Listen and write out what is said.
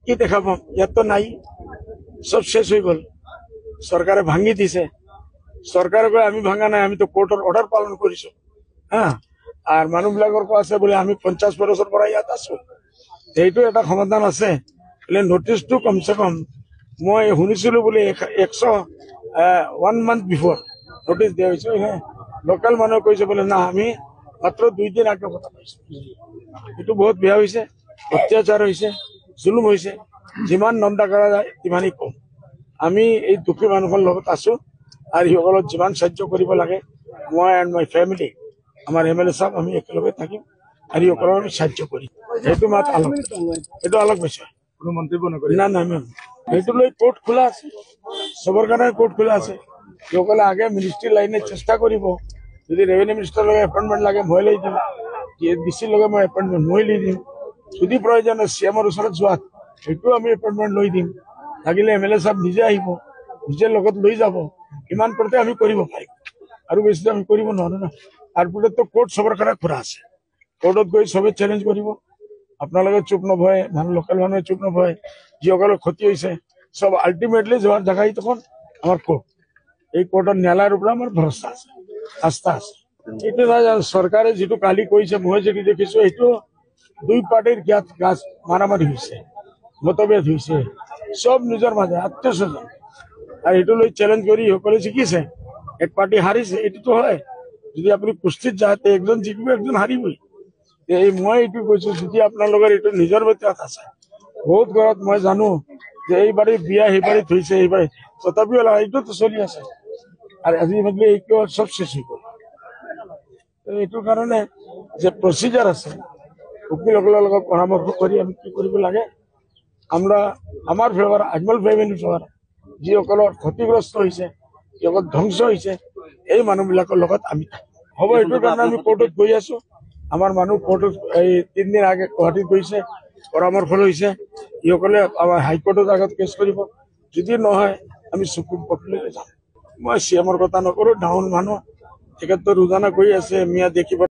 কি দেখা পাম? ইয়াত তো নাই, সব শেষ হয়ে গেল। সরকারে ভাঙি দিছে। সরকারে কয় আমি ভাঙা নাই, আমি তো কোর্টের অর্ডার পালন কৰিছো। হ্যাঁ, আৰ মানুহবিলাকৰ আছে বোলে আমি 50 বছৰৰ পৰা ইয়াত আছো। এইটো এটা সমাধান আছে বোলে। নটিচটো কমচে কম মই শুনিছিলো বোলে 1 মান্থ বিফোর নোটিস দিয়া হয়েছে। লোকাল মানুহে কৈছে বোলে না, আমি মাত্র 2 দিন আগে কথা পাইছো। এইটো বহুত বেয়া হয়েছে, অত্যাচার হয়েছে, জুলুম হয়েছে। যিমান নন্দা করা যায় তিমানই কম। আমি এই দুখী মানুহৰ লগত আছো আৰু সিসকলক যিমান সাহায্য কৰিব লাগে মই এণ্ড মাই ফেমিলি, আমাৰ MLA সাহেব আমি একেলগে থাকিম আৰু সিসকলক আমি সাহায্য কৰিম। সেইটো মাত আলগ, এইটো আলগ বিষয়। কোনো মন্তব্য নকৰে। না না মেম, সেইটো লৈ কোৰ্ট খোলা আছে, সবৰ কাৰণে কোৰ্ট খোলা আছে। সিসকলে আগে মিনিষ্ট্ৰি লাইনে চেষ্টা কৰিব। যদি রেভিনিউ মিনিস্টার লগে এপয়েন্টমেন্ট লাগে মই লৈ দিম, DC লগে মই এপয়েন্টমেন্ট মই লৈ দিম। যদি প্রয়োজন CMৰ ওচৰত যোৱাত সেইটো আমি এপয়েন্টমেন্ট লৈ দিম। লাগিলে MLA সাহেব নিজে আহিব, নিজে লগত লৈ যাব। ইমান পৰতে আমি কৰিব পাৰিম, আৰু বেছি আমি কৰিব নোৱাৰো না। তাৰপৰা তো কোৰ্ট সবৰ কাৰণে খোলা আছে। কোৰ্টত গৈ সবে চ্যালেঞ্জ কৰিব। আপোনালোকে চুপ নভয়, লোকাল মানুহে চুপ নভয়। যিসকলৰ ক্ষতি হৈছে সব আলটিমেটলি যাওয়ার জায়গায় তখন আমার কোর্ট। এই কোর্টের ন্যায়ালয়ের উপরে আমার ভরসা আছে, আস্থা আছে। এইটো সরকারে যেটো কালি কৈছে, মই যেটো দেখিছো এইটো দুই পার্টির গাছ মারামারি হয়েছে, মতভেদ হয়েছে, সব নিজৰ মাজে আত্মীয় স্বজন। আৰ এইটো লৈ চ্যালেঞ্জ কৰি সকলে জিকিছে। এক পার্টি হারিছে, এইটোতো হয়। যদি আপনি কুস্তিত যায় তো একজন জিকিব, একজন হারিবই। এই মই এইটো কৈছো, যদি আপোনালোকৰ এইটো নিজৰ ভিতৰত আছে। বহুত ঘৰত মই জানো যে এই বাড়ির বিয়া সেই বাড়িত হয়েছে, এই বাড়ি তথাপিও এইটো তো চলি আছে। আর আলটিমেটলি এইটো সব শেষ হয়ে গেল। এইটোৰ কাৰণে যে প্ৰসিজাৰ আছে, উকিলসকলৰ লগত পৰামৰ্শ কৰি আমি কি কৰিব লাগে। আমৰা আমাৰ ফেভাৰ, আজমল ফ্যামিলিৰ ফেভাৰ, যিসকলৰ ক্ষতিগ্ৰস্ত হয়েছে, যিসকল ধ্বংস হয়েছে, এই মানুহবিলাকৰ লগত আমি হ'ব। এইটোৰ কাৰণে আমি কোৰ্টত গৈ আছো। আমাৰ মানুষ কোৰ্টত এই 3 দিন আগে গুৱাহাটীত গৈছে, পৰামৰ্শ লৈছে। ইসকলে আমাৰ হাইকোৰ্টেৰ আগত কেস কৰিব। যদি নহয় আমি সুপ্ৰিম কোৰ্টলৈ যাম। মই CMৰ কথা নকৰো, ডাউন মানুহ। তেখেত তো ৰোজানা গৈ আছে, মিয়া দেখিব